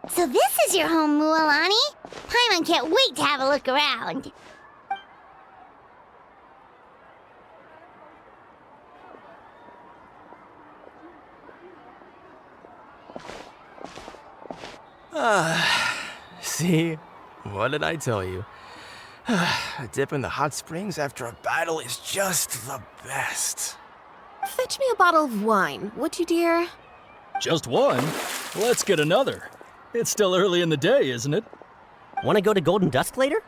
So this is your home, Mualani? Paimon can't wait to have a look around. See? What did I tell you? A dip in the hot springs after a battle is just the best. Fetch me a bottle of wine, would you, dear? Just one? Let's get another. It's still early in the day, isn't it? Want to go to Golden Dusk later?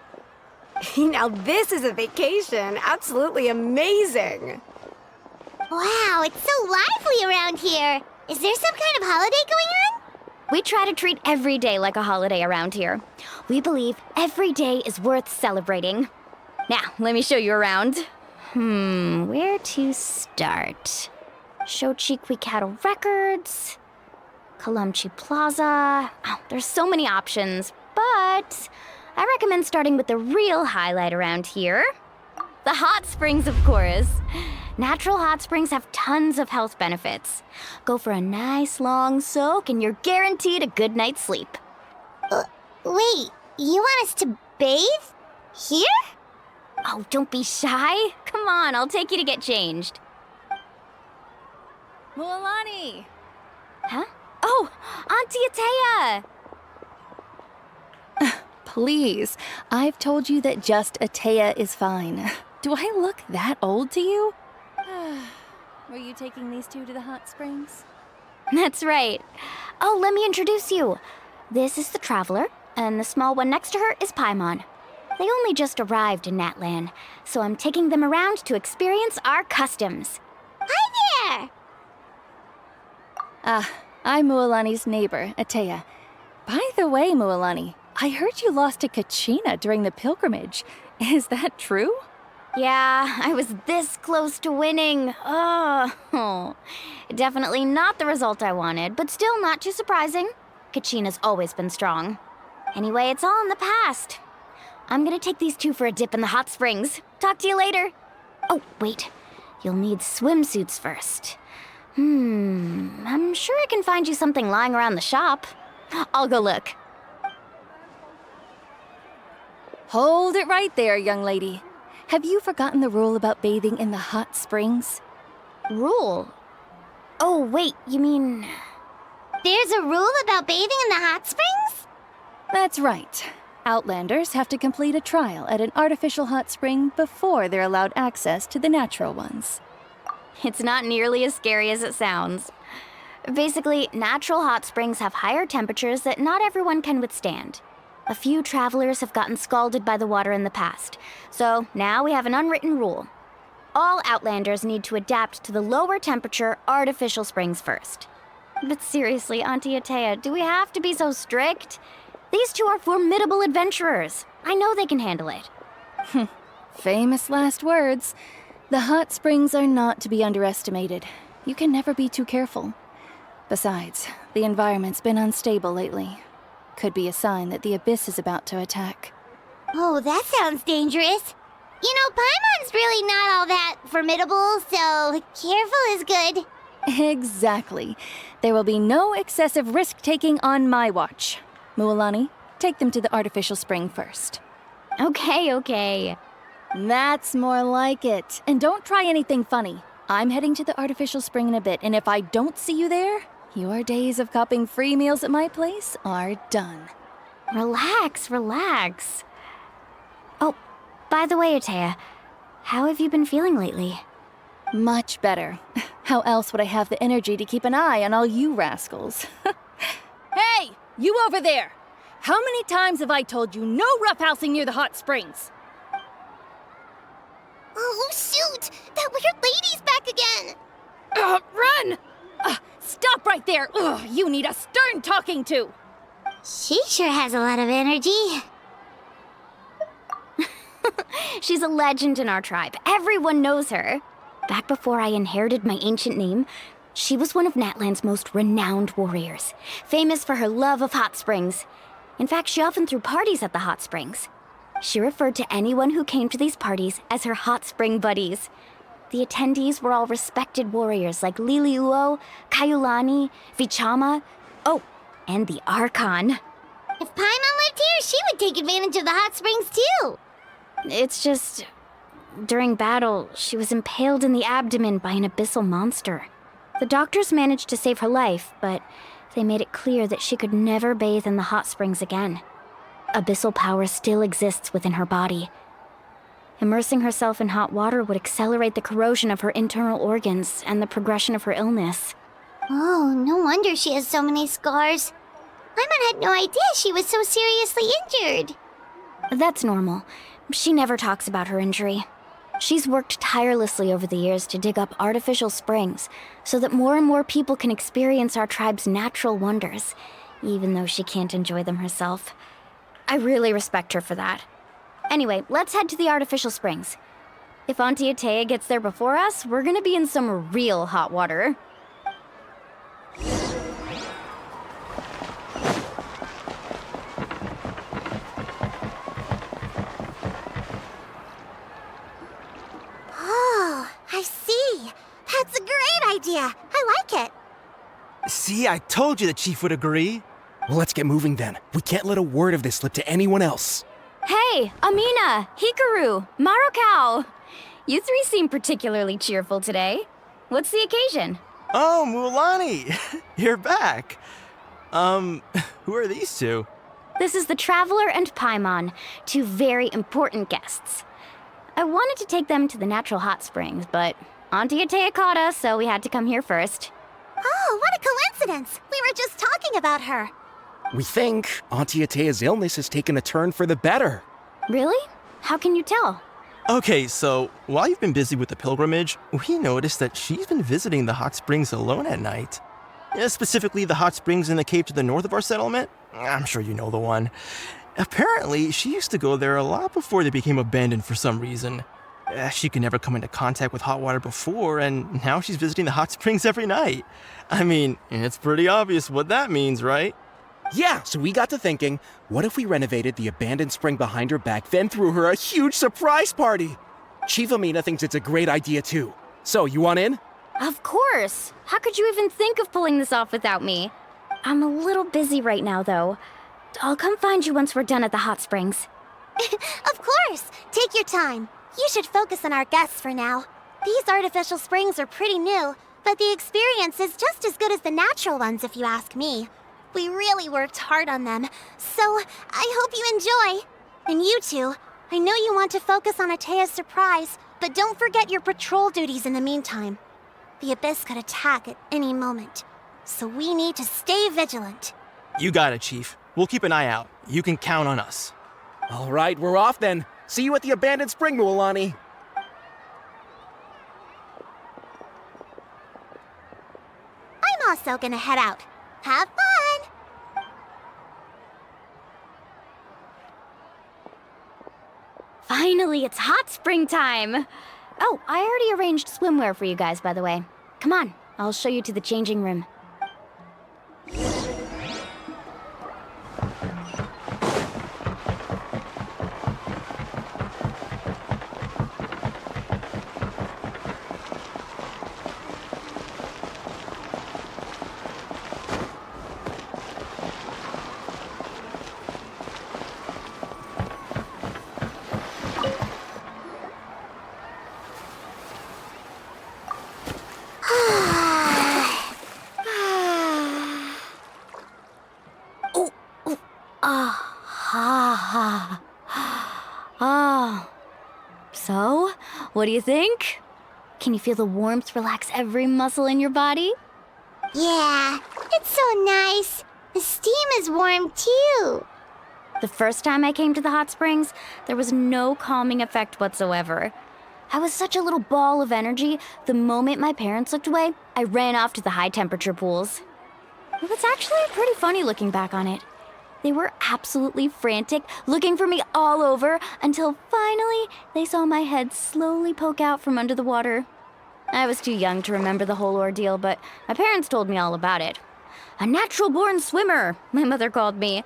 Now this is a vacation. Absolutely amazing. Wow, it's so lively around here. Is there some kind of holiday going on? We try to treat every day like a holiday around here. We believe every day is worth celebrating. Now, let me show you around. Where to start? Shochiqui Cattle Records, Kalamchi Plaza. Oh, there's so many options, but I recommend starting with the real highlight around here. The hot springs, of course. Natural hot springs have tons of health benefits. Go for a nice long soak and you're guaranteed a good night's sleep. Wait, you want us to bathe? Here? Oh, don't be shy. Come on, I'll take you to get changed. Mualani! Huh? Oh, Auntie Atea! Please, I've told you that just Atea is fine. Do I look that old to you? Were you taking these two to the hot springs? That's right. Oh, let me introduce you. This is the Traveler, and the small one next to her is Paimon. They only just arrived in Natlan, so I'm taking them around to experience our customs. Hi there! I'm Mualani's neighbor, Atea. By the way, Mualani, I heard you lost to Kachina during the pilgrimage. Is that true? Yeah, I was this close to winning. Oh, definitely not the result I wanted, but still not too surprising. Kachina's always been strong. Anyway, it's all in the past. I'm gonna take these two for a dip in the hot springs. Talk to you later. Oh, wait. You'll need swimsuits first. I'm sure I can find you something lying around the shop. I'll go look. Hold it right there, young lady. Have you forgotten the rule about bathing in the hot springs? Rule? Oh, wait, you mean... There's a rule about bathing in the hot springs? That's right. Outlanders have to complete a trial at an artificial hot spring before they're allowed access to the natural ones. It's not nearly as scary as it sounds. Basically, natural hot springs have higher temperatures that not everyone can withstand. A few travelers have gotten scalded by the water in the past, so now we have an unwritten rule. All Outlanders need to adapt to the lower temperature artificial springs first. But seriously, Auntie Atea, do we have to be so strict? These two are formidable adventurers. I know they can handle it. Famous last words. The hot springs are not to be underestimated. You can never be too careful. Besides, the environment's been unstable lately. Could be a sign that the Abyss is about to attack. Oh, that sounds dangerous. You know, Paimon's really not all that formidable, so careful is good. Exactly. There will be no excessive risk-taking on my watch. Mualani, take them to the artificial spring first. Okay. That's more like it. And don't try anything funny. I'm heading to the artificial spring in a bit, and if I don't see you there, your days of copping free meals at my place are done. Relax. Oh, by the way, Atea, how have you been feeling lately? Much better. How else would I have the energy to keep an eye on all you rascals? Hey, you over there! How many times have I told you no roughhousing near the hot springs? Oh, shoot! That weird lady's back again! Run! Stop right there! Ugh, you need a stern talking to! She sure has a lot of energy. She's a legend in our tribe. Everyone knows her. Back before I inherited my ancient name, she was one of Natlan's most renowned warriors, famous for her love of hot springs. In fact, she often threw parties at the hot springs. She referred to anyone who came to these parties as her hot spring buddies. The attendees were all respected warriors like Liliuo, Kaiulani, Vichama. Oh, and the Archon. If Paimon lived here, she would take advantage of the hot springs too. It's just, during battle, she was impaled in the abdomen by an abyssal monster. The doctors managed to save her life, but they made it clear that she could never bathe in the hot springs again. Abyssal power still exists within her body. Immersing herself in hot water would accelerate the corrosion of her internal organs and the progression of her illness. Oh, no wonder she has so many scars. Paimon had no idea she was so seriously injured. That's normal. She never talks about her injury. She's worked tirelessly over the years to dig up artificial springs so that more and more people can experience our tribe's natural wonders, even though she can't enjoy them herself. I really respect her for that. Anyway, let's head to the artificial springs. If Auntie Atea gets there before us, we're gonna be in some real hot water. Oh, I see. That's a great idea. I like it. See, I told you the chief would agree. Well, let's get moving then. We can't let a word of this slip to anyone else. Hey, Amina, Hikueru, Marokau! You three seem particularly cheerful today. What's the occasion? Oh, Mualani! You're back. Who are these two? This is the Traveler and Paimon, two very important guests. I wanted to take them to the natural hot springs, but Auntie Atea caught us, so we had to come here first. Oh, what a coincidence. We were just talking about her. We think Auntie Atea's illness has taken a turn for the better. Really? How can you tell? Okay, so while you've been busy with the pilgrimage, we noticed that she's been visiting the hot springs alone at night. Specifically, the hot springs in the cave to the north of our settlement. I'm sure you know the one. Apparently, she used to go there a lot before they became abandoned for some reason. She could never come into contact with hot water before, and now she's visiting the hot springs every night. I mean, it's pretty obvious what that means, right? Yeah, so we got to thinking, what if we renovated the abandoned spring behind her back, then threw her a huge surprise party? Chief Amina thinks it's a great idea too. So, you want in? Of course! How could you even think of pulling this off without me? I'm a little busy right now, though. I'll come find you once we're done at the hot springs. Of course. Take your time. You should focus on our guests for now. These artificial springs are pretty new, but the experience is just as good as the natural ones if you ask me. We really worked hard on them, so I hope you enjoy. And you two, I know you want to focus on Atea's surprise, but don't forget your patrol duties in the meantime. The Abyss could attack at any moment, so we need to stay vigilant. You got it, Chief. We'll keep an eye out. You can count on us. All right, we're off then. See you at the abandoned spring, Mualani. I'm also gonna head out. Have fun! Finally, it's hot spring time! Oh, I already arranged swimwear for you guys, by the way. Come on, I'll show you to the changing room. So, what do you think? Can you feel the warmth relax every muscle in your body? Yeah, it's so nice. The steam is warm too. The first time I came to the hot springs, there was no calming effect whatsoever. I was such a little ball of energy, the moment my parents looked away, I ran off to the high-temperature pools. It was actually pretty funny looking back on it. They were absolutely frantic, looking for me all over, until finally they saw my head slowly poke out from under the water. I was too young to remember the whole ordeal, but my parents told me all about it. A natural-born swimmer, my mother called me.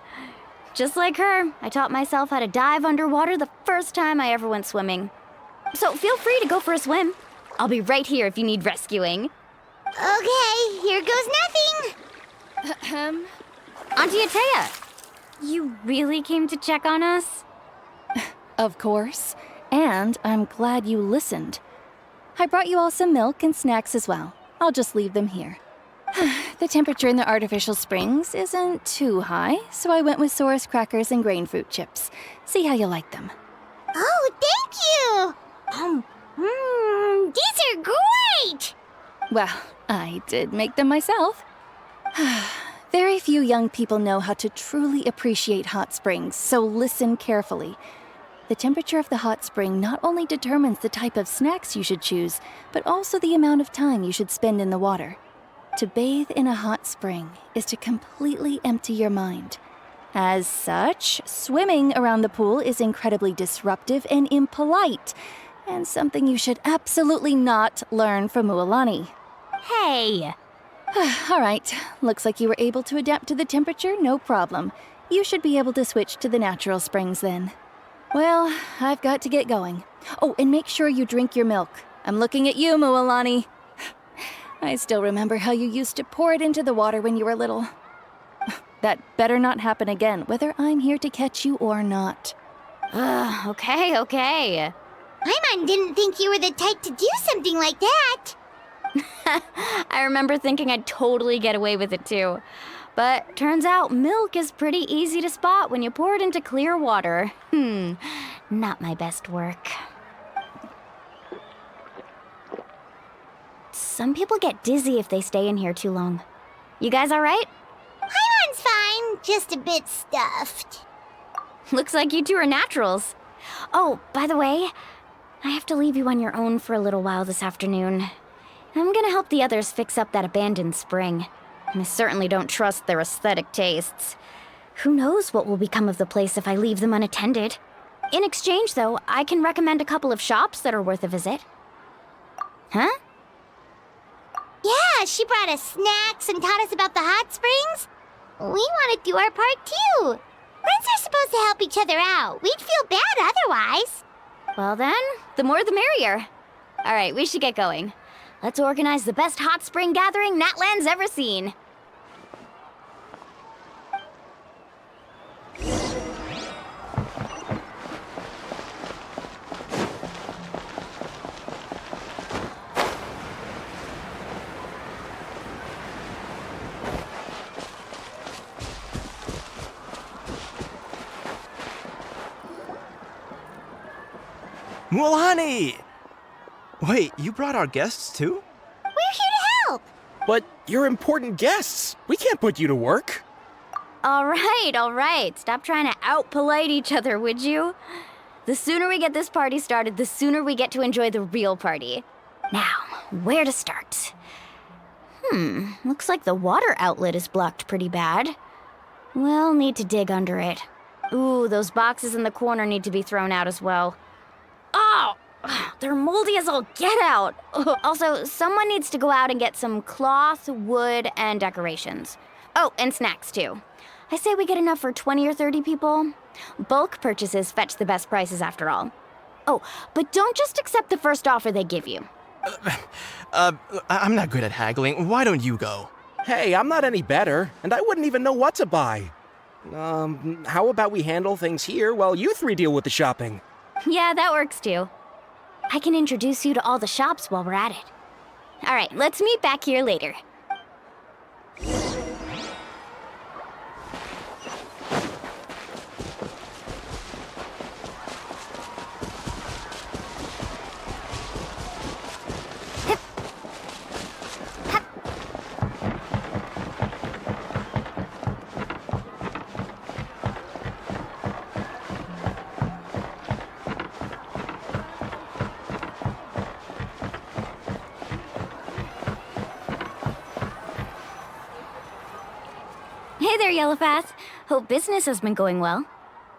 Just like her, I taught myself how to dive underwater the first time I ever went swimming. So feel free to go for a swim. I'll be right here if you need rescuing. Okay, here goes nothing. Auntie Atea! You really came to check on us? Of course. And I'm glad you listened. I brought you all some milk and snacks as well. I'll just leave them here. The temperature in the artificial springs isn't too high, so I went with Saurus crackers and grain fruit chips. See how you like them. Oh, thank you! These are great! Well, I did make them myself. Very few young people know how to truly appreciate hot springs, so listen carefully. The temperature of the hot spring not only determines the type of snacks you should choose, but also the amount of time you should spend in the water. To bathe in a hot spring is to completely empty your mind. As such, swimming around the pool is incredibly disruptive and impolite, and something you should absolutely not learn from Mualani. Hey! All right, looks like you were able to adapt to the temperature, no problem. You should be able to switch to the natural springs then. Well, I've got to get going. Oh, and make sure you drink your milk. I'm looking at you, Mualani. I still remember how you used to pour it into the water when you were little. That better not happen again, whether I'm here to catch you or not. Okay. Paimon didn't think you were the type to do something like that. I remember thinking I'd totally get away with it too. But turns out milk is pretty easy to spot when you pour it into clear water. Not my best work. Some people get dizzy if they stay in here too long. You guys all right? Paimon's fine, just a bit stuffed. Looks like you two are naturals. Oh, by the way, I have to leave you on your own for a little while this afternoon. I'm gonna help the others fix up that abandoned spring. I certainly don't trust their aesthetic tastes. Who knows what will become of the place if I leave them unattended? In exchange, though, I can recommend a couple of shops that are worth a visit. Huh? Yeah, she brought us snacks and taught us about the hot springs. We want to do our part too. Friends are supposed to help each other out. We'd feel bad otherwise. Well then, the more the merrier. All right, we should get going. Let's organize the best hot spring gathering Natlan's ever seen. Mualani! Wait, you brought our guests too? We're here to help. But you're important guests. We can't put you to work. All right. Stop trying to out-polite each other, would you? The sooner we get this party started, the sooner we get to enjoy the real party. Now, where to start? Looks like the water outlet is blocked pretty bad. We'll need to dig under it. Ooh, those boxes in the corner need to be thrown out as well. Oh, they're moldy as all get out. Also, someone needs to go out and get some cloth, wood, and decorations. Oh, and snacks too. I say we get enough for 20 or 30 people. Bulk purchases fetch the best prices after all. Oh, but don't just accept the first offer they give you. I'm not good at haggling. Why don't you go? Hey, I'm not any better, and I wouldn't even know what to buy. How about we handle things here while you three deal with the shopping? Yeah, that works too. I can introduce you to all the shops while we're at it. All right, let's meet back here later. Hey there, Yellowpath. Hope business has been going well.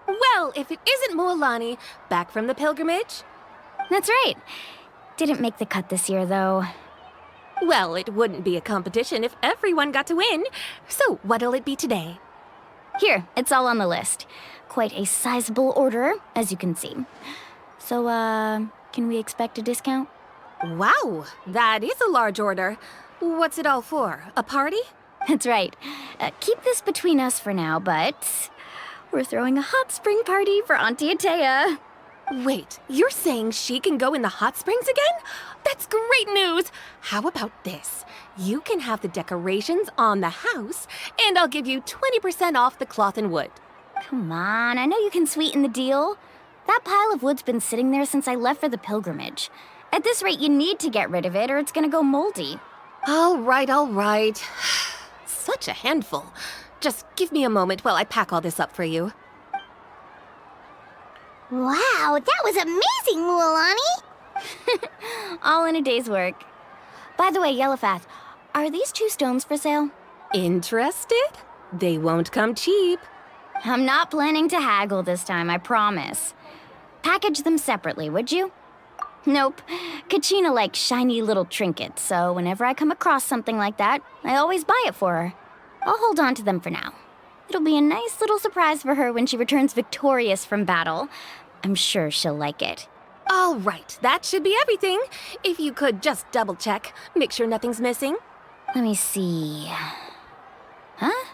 Well, if it isn't Mualani, back from the pilgrimage? That's right. Didn't make the cut this year, though. Well, it wouldn't be a competition if everyone got to win. So, what'll it be today? Here, it's all on the list. Quite a sizable order, as you can see. So, can we expect a discount? Wow, that is a large order. What's it all for? A party? That's right. Keep this between us for now, but we're throwing a hot spring party for Auntie Atea. Wait, you're saying she can go in the hot springs again? That's great news! How about this? You can have the decorations on the house, and I'll give you 20% off the cloth and wood. Come on, I know you can sweeten the deal. That pile of wood's been sitting there since I left for the pilgrimage. At this rate, you need to get rid of it or it's gonna go moldy. All right. Such a handful. Just give me a moment while I pack all this up for you. Wow, that was amazing, Mualani! All in a day's work. By the way, Yellowfath, are these 2 stones for sale? Interested? They won't come cheap. I'm not planning to haggle this time, I promise. Package them separately, would you? Nope. Kachina likes shiny little trinkets, so whenever I come across something like that, I always buy it for her. I'll hold on to them for now. It'll be a nice little surprise for her when she returns victorious from battle. I'm sure she'll like it. All right, that should be everything. If you could just double check, make sure nothing's missing. Let me see. Huh?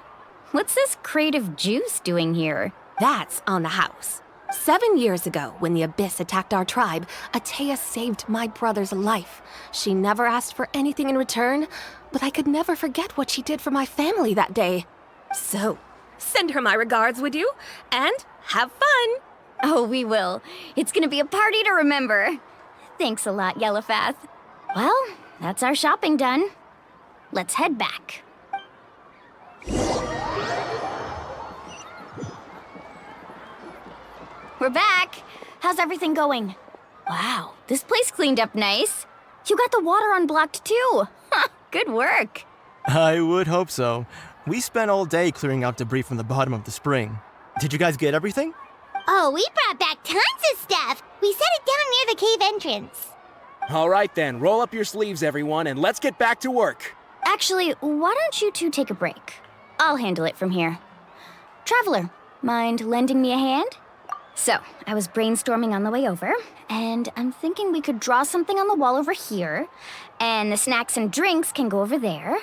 What's this crate of juice doing here? That's on the house. 7 years ago, when the Abyss attacked our tribe, Atea saved my brother's life. She never asked for anything in return, but I could never forget what she did for my family that day. So, send her my regards, would you? And have fun! Oh, we will. It's gonna be a party to remember. Thanks a lot, Yellowfath. Well, that's our shopping done. Let's head back. We're back. How's everything going? Wow, this place cleaned up nice. You got the water unblocked too. Huh, good work. I would hope so. We spent all day clearing out debris from the bottom of the spring. Did you guys get everything? Oh, we brought back tons of stuff! We set it down near the cave entrance. All right then, roll up your sleeves, everyone, and let's get back to work. Actually, why don't you 2 take a break? I'll handle it from here. Traveler, mind lending me a hand? So, I was brainstorming on the way over, and I'm thinking we could draw something on the wall over here, and the snacks and drinks can go over there.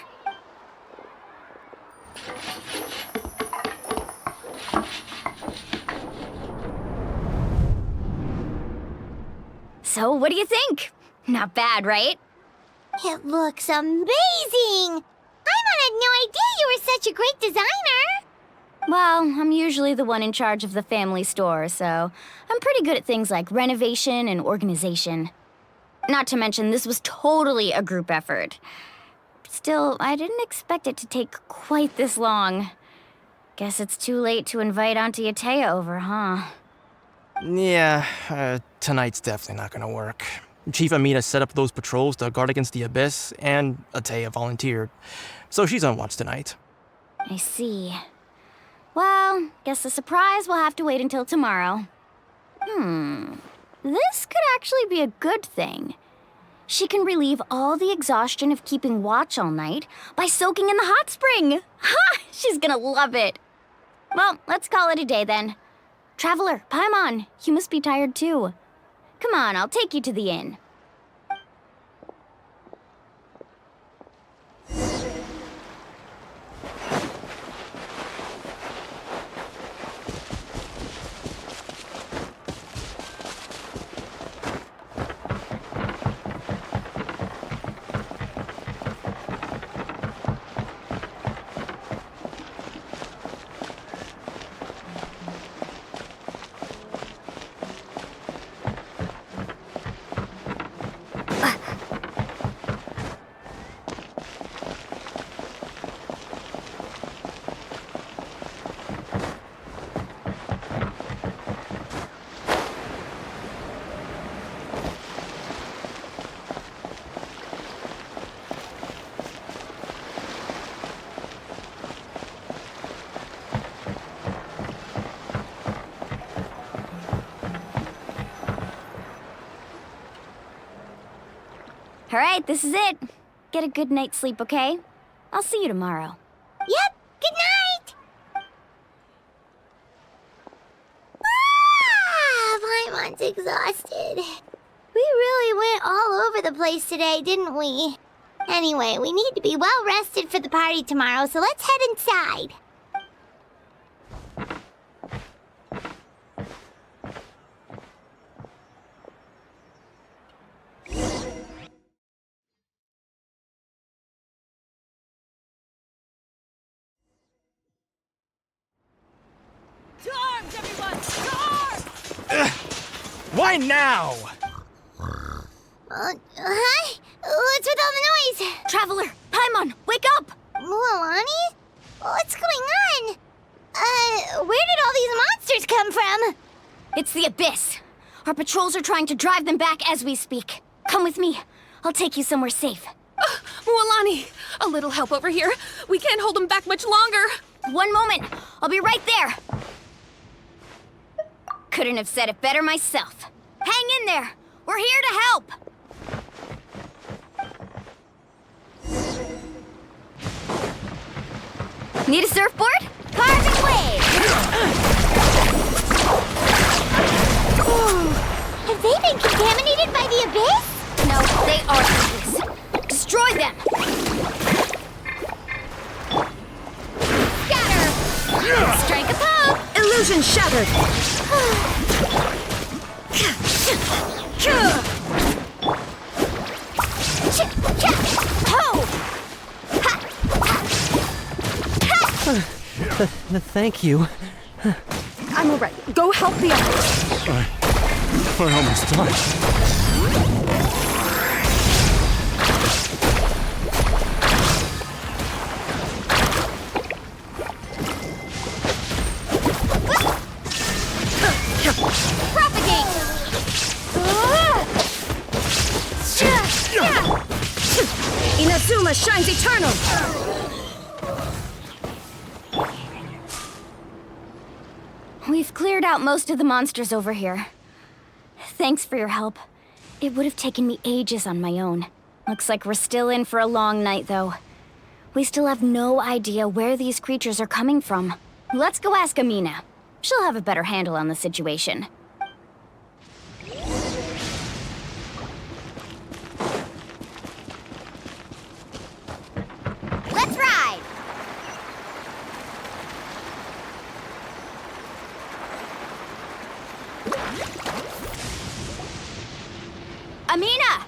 So, what do you think? Not bad, right? It looks amazing! Paimon had no idea you were such a great designer! Well, I'm usually the one in charge of the family store, so I'm pretty good at things like renovation and organization. Not to mention, this was totally a group effort. Still, I didn't expect it to take quite this long. Guess it's too late to invite Auntie Atea over, huh? Yeah, tonight's definitely not gonna work. Chief Amina set up those patrols to guard against the Abyss, and Atea volunteered. So she's on watch tonight. I see. Well, guess the surprise will have to wait until tomorrow. This could actually be a good thing. She can relieve all the exhaustion of keeping watch all night by soaking in the hot spring. Ha! She's gonna love it. Well, let's call it a day then. Traveler, Paimon, you must be tired too. Come on, I'll take you to the inn. All right, this is it. Get a good night's sleep, okay? I'll see you tomorrow. Yep, good night! Paimon's exhausted. We really went all over the place today, didn't we? Anyway, we need to be well rested for the party tomorrow, so let's head inside. To arms, everyone! To arms! Why now? Hi? What's with all the noise? Traveler, Paimon, wake up! Mualani? What's going on? Where did all these monsters come from? It's the Abyss. Our patrols are trying to drive them back as we speak. Come with me. I'll take you somewhere safe. Mualani, a little help over here. We can't hold them back much longer. One moment. I'll be right there. Couldn't have said it better myself. Hang in there. We're here to help. Need a surfboard? Carving wave! Have they been contaminated by the Abyss? No, they are the Abyss. Destroy them! Scatter! Strike a pose! Illusion shattered. Thank you. I'm all right. Go help the others. We're almost done. Propagate! Inazuma shines eternal. We've cleared out most of the monsters over here. Thanks for your help. It would have taken me ages on my own. Looks like we're still in for a long night, though. We still have no idea where these creatures are coming from. Let's go ask Amina. She'll have a better handle on the situation. Let's ride! Amina!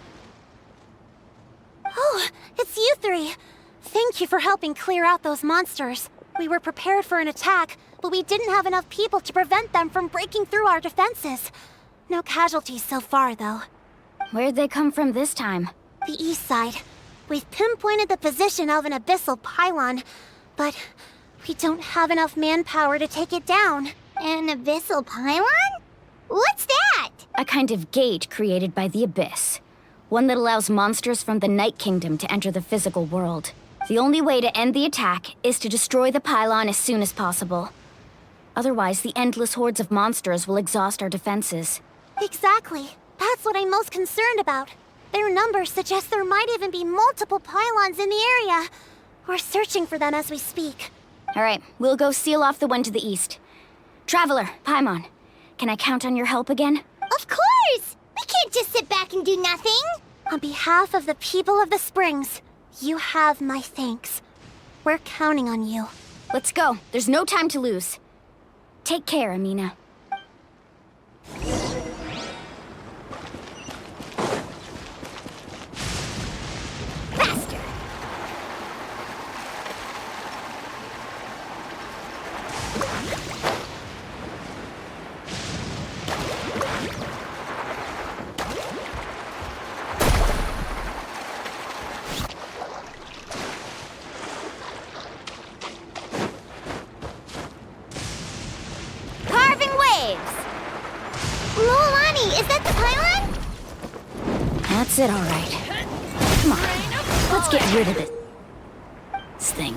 Oh, it's you three. Thank you for helping clear out those monsters. We were prepared for an attack, but we didn't have enough people to prevent them from breaking through our defenses. No casualties so far, though. Where'd they come from this time? The east side. We've pinpointed the position of an Abyssal Pylon, but we don't have enough manpower to take it down. An Abyssal Pylon? What's that? A kind of gate created by the Abyss. One that allows monsters from the Night Kingdom to enter the physical world. The only way to end the attack is to destroy the pylon as soon as possible. Otherwise, the endless hordes of monsters will exhaust our defenses. Exactly. That's what I'm most concerned about. Their numbers suggest there might even be multiple pylons in the area. We're searching for them as we speak. All right, we'll go seal off the one to the east. Traveler, Paimon, can I count on your help again? Of course! We can't just sit back and do nothing! On behalf of the people of the Springs, you have my thanks. We're counting on you. Let's go. There's no time to lose. Take care, Amina. Faster! Carving waves! Mualani, is that the pylon? That's it, all right. Come on, let's get rid of this thing.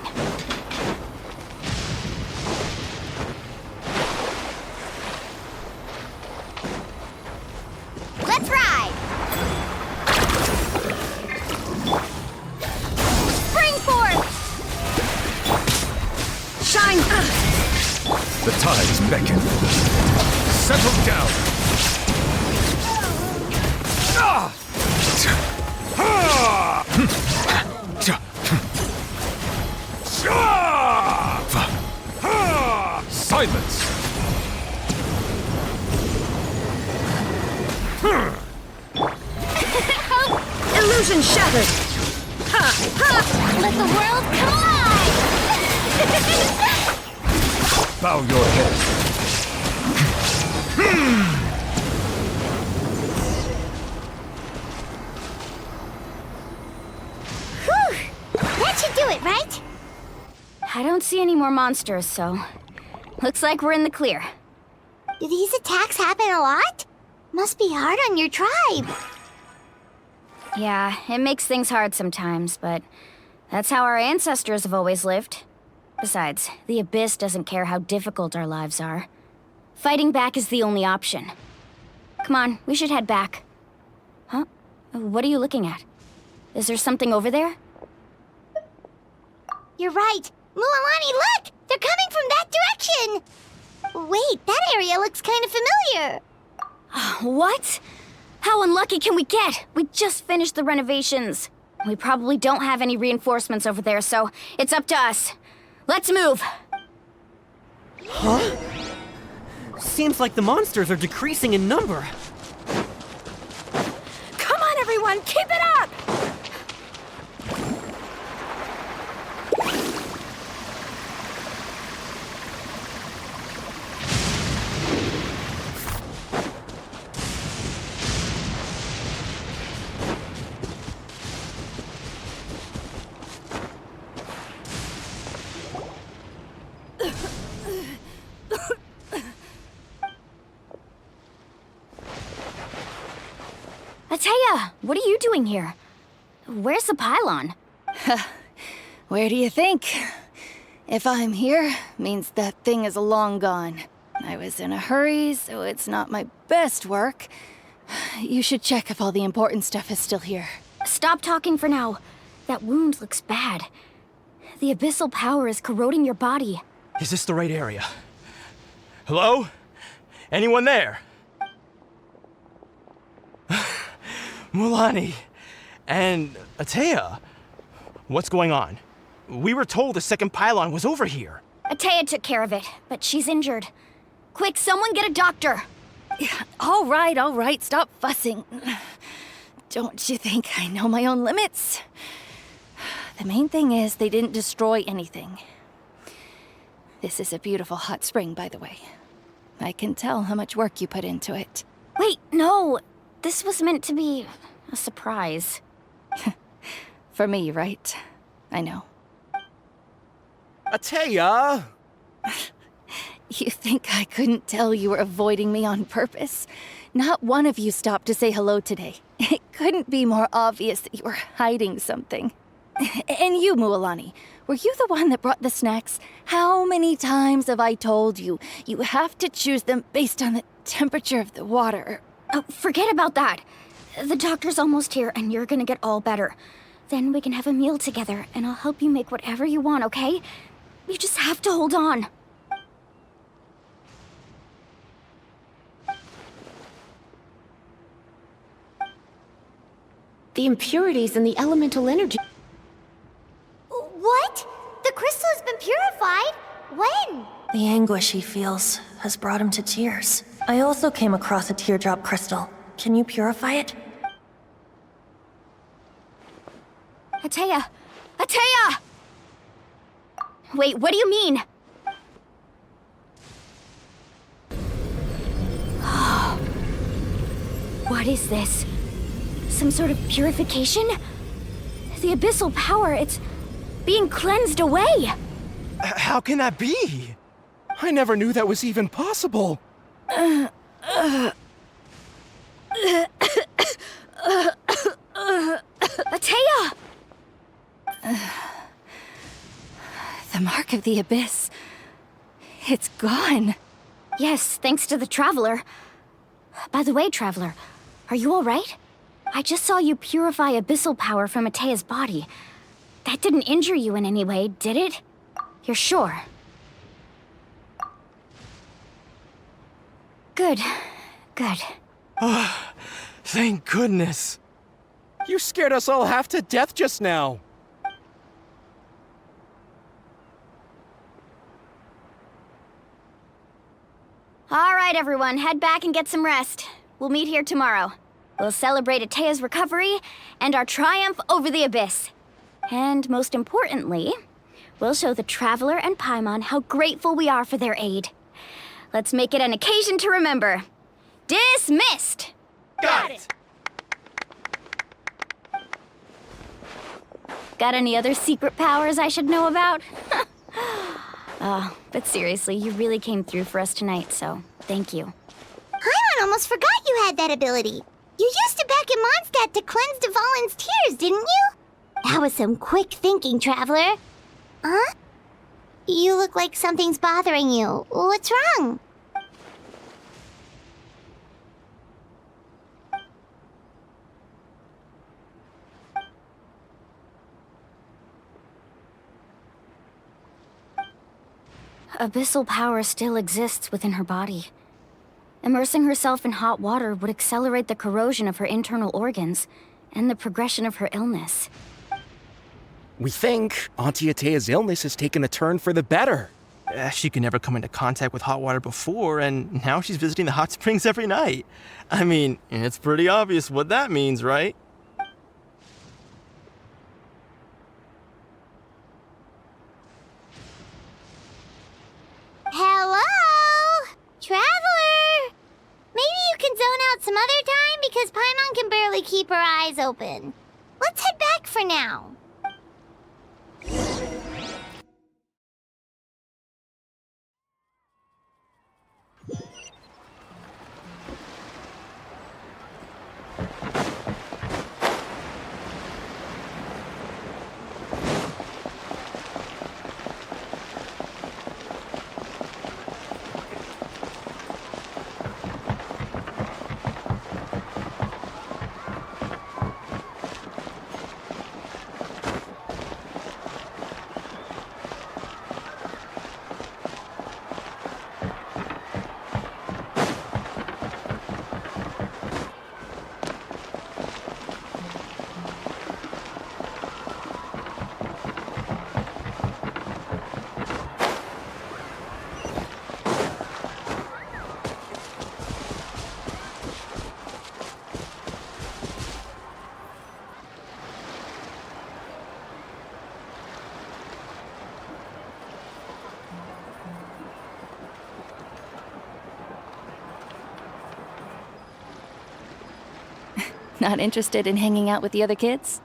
Let's ride! Spring forth! Shine! The tides beckon. Settle down! Ah! appointments. Illusion shattered! Let the world collide! Bow your head. Whew! That should do it, right? I don't see any more monsters, so looks like we're in the clear. Do these attacks happen a lot? Must be hard on your tribe. Yeah, it makes things hard sometimes, but that's how our ancestors have always lived. Besides, the Abyss doesn't care how difficult our lives are. Fighting back is the only option. Come on, we should head back. Huh? What are you looking at? Is there something over there? You're right. Mualani, look! They're coming from that direction! Wait, that area looks kind of familiar. What? How unlucky can we get? We just finished the renovations. We probably don't have any reinforcements over there, so it's up to us. Let's move! Huh? Seems like the monsters are decreasing in number. Come on, everyone, keep it up! Atea, what are you doing here? Where's the pylon? Where do you think? If I'm here, means that thing is long gone. I was in a hurry, so it's not my best work. You should check if all the important stuff is still here. Stop talking for now. That wound looks bad. The abyssal power is corroding your body. Is this the right area? Hello? Anyone there? Mualani and Atea. What's going on? We were told the second pylon was over here. Atea took care of it, but she's injured. Quick, someone get a doctor! All right, stop fussing. Don't you think I know my own limits? The main thing is they didn't destroy anything. This is a beautiful hot spring, by the way. I can tell how much work you put into it. Wait, no. This was meant to be a surprise. For me, right? I know. Atea! You think I couldn't tell you were avoiding me on purpose? Not one of you stopped to say hello today. It couldn't be more obvious that you were hiding something. And you, Mualani, were you the one that brought the snacks? How many times have I told you, you have to choose them based on the temperature of the water? Oh, forget about that. The doctor's almost here, and you're gonna get all better. Then we can have a meal together, and I'll help you make whatever you want, okay? You just have to hold on. The impurities in the elemental energy. What? The crystal has been purified? When? The anguish he feels has brought him to tears. I also came across a teardrop crystal. Can you purify it? Atea! Atea! Wait, what do you mean? What is this? Some sort of purification? The abyssal power, it's being cleansed away! How can that be? I never knew that was even possible. Atea! The mark of the abyss. It's gone. Yes, thanks to the Traveler. By the way, Traveler, are you alright? I just saw you purify abyssal power from Atea's body. That didn't injure you in any way, did it? You're sure? Good. Good. Thank goodness. You scared us all half to death just now. All right, everyone, head back and get some rest. We'll meet here tomorrow. We'll celebrate Atea's recovery and our triumph over the Abyss. And most importantly, we'll show the Traveler and Paimon how grateful we are for their aid. Let's make it an occasion to remember. Dismissed! Got it! Got any other secret powers I should know about? But seriously, you really came through for us tonight, so thank you. Paimon almost forgot you had that ability. You used it back in Mondstadt to cleanse Dvalin's tears, didn't you? That was some quick thinking, Traveler. Huh? You look like something's bothering you. What's wrong? Abyssal power still exists within her body. Immersing herself in hot water would accelerate the corrosion of her internal organs and the progression of her illness. We think Auntie Atea's illness has taken a turn for the better. She could never come into contact with hot water before, and now she's visiting the hot springs every night. I mean, it's pretty obvious what that means, right? Hello? Traveler? Maybe you can zone out some other time because Paimon can barely keep her eyes open. Let's head back for now. Not interested in hanging out with the other kids?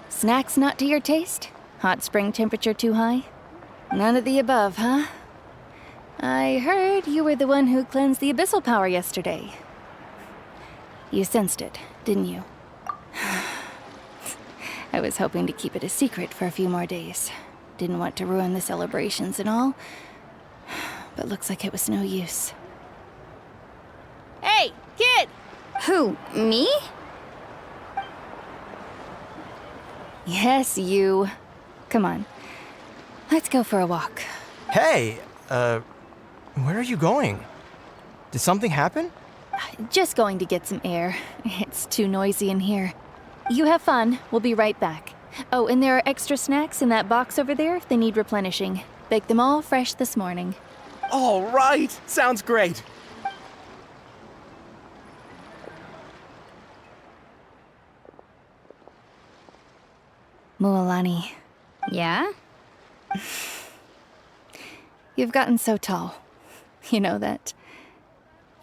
Snacks not to your taste? Hot spring temperature too high? None of the above, huh? I heard you were the one who cleansed the abyssal power yesterday. You sensed it, didn't you? I was hoping to keep it a secret for a few more days. Didn't want to ruin the celebrations and all. But looks like it was no use. Hey, kid! Who, me? Yes, you. Come on. Let's go for a walk. Hey, where are you going? Did something happen? Just going to get some air. It's too noisy in here. You have fun. We'll be right back. Oh, and there are extra snacks in that box over there if they need replenishing. Baked them all fresh this morning. All right, sounds great. Mualani, Yeah? you've gotten so tall. You know that.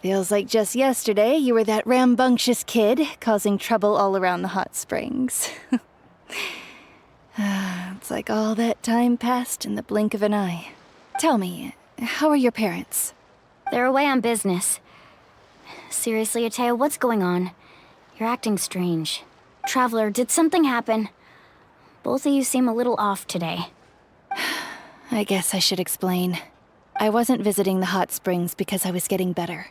Feels like just yesterday you were that rambunctious kid causing trouble all around the hot springs. It's like all that time passed in the blink of an eye. Tell me, how are your parents? They're away on business. Seriously, Atea, what's going on? You're acting strange. Traveler, did something happen? Both of you seem a little off today. I guess I should explain. I wasn't visiting the hot springs because I was getting better.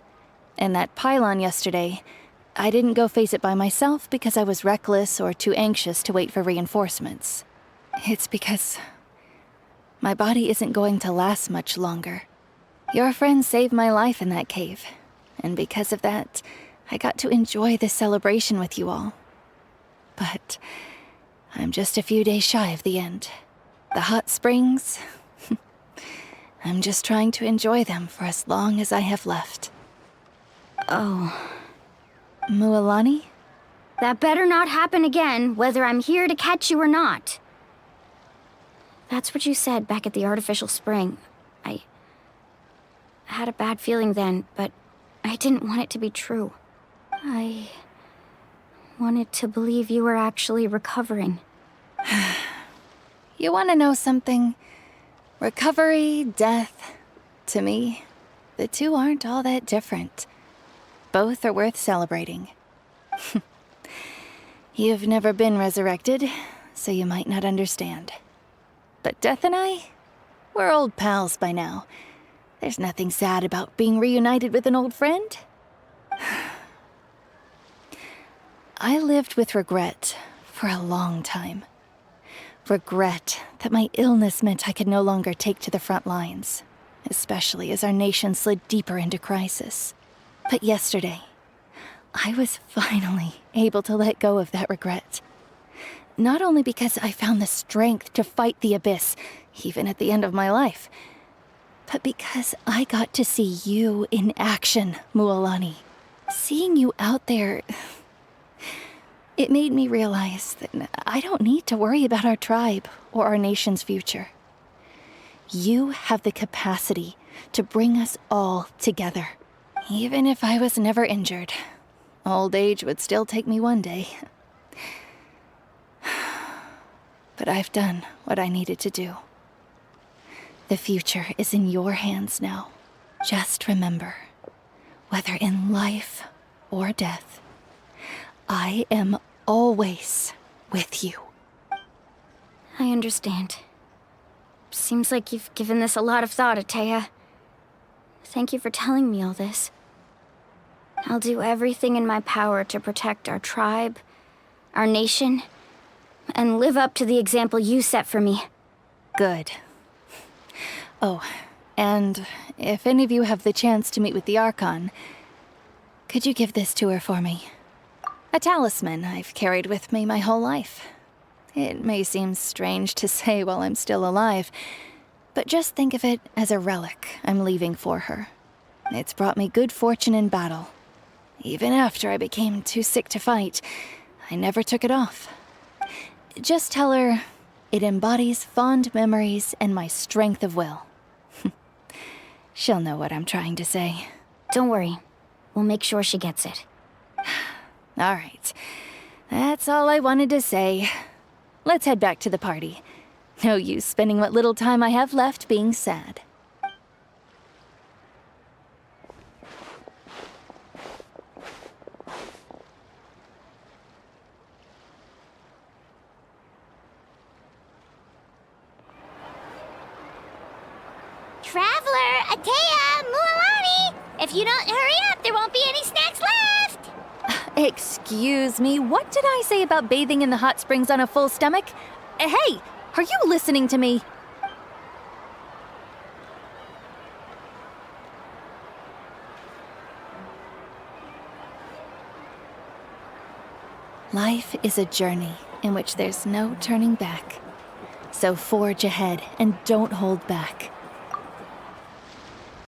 And that pylon yesterday, I didn't go face it by myself because I was reckless or too anxious to wait for reinforcements. It's because my body isn't going to last much longer. Your friend saved my life in that cave, and because of that, I got to enjoy this celebration with you all. But I'm just a few days shy of the end. The hot springs, I'm just trying to enjoy them for as long as I have left. Oh. Mualani? That better not happen again, whether I'm here to catch you or not. That's what you said back at the artificial spring. I had a bad feeling then, but I didn't want it to be true. I wanted to believe you were actually recovering. You want to know something? Recovery, death, to me, the two aren't all that different. Both are worth celebrating. You've never been resurrected, so you might not understand. But Death and I, we're old pals by now. There's nothing sad about being reunited with an old friend. I lived with regret for a long time. Regret that my illness meant I could no longer take to the front lines, especially as our nation slid deeper into crisis. But yesterday, I was finally able to let go of that regret. Not only because I found the strength to fight the Abyss, even at the end of my life, but because I got to see you in action, Mualani. Seeing you out there, it made me realize that I don't need to worry about our tribe or our nation's future. You have the capacity to bring us all together. Even if I was never injured, old age would still take me one day. But I've done what I needed to do. The future is in your hands now. Just remember, whether in life or death, I am always with you. I understand. Seems like you've given this a lot of thought, Atea. Thank you for telling me all this. I'll do everything in my power to protect our tribe, our nation, and live up to the example you set for me. Good. Oh, and if any of you have the chance to meet with the Archon, could you give this to her for me? A talisman I've carried with me my whole life. It may seem strange to say while I'm still alive, but just think of it as a relic I'm leaving for her. It's brought me good fortune in battle. Even after I became too sick to fight, I never took it off. Just tell her it embodies fond memories and my strength of will. She'll know what I'm trying to say. Don't worry. We'll make sure she gets it. All right. That's all I wanted to say. Let's head back to the party. No use spending what little time I have left being sad. Traveler, Atea, Mualani! If you don't hurry up, there won't be any snacks left! Excuse me, what did I say about bathing in the hot springs on a full stomach? Hey, are you listening to me? Life is a journey in which there's no turning back. So forge ahead and don't hold back.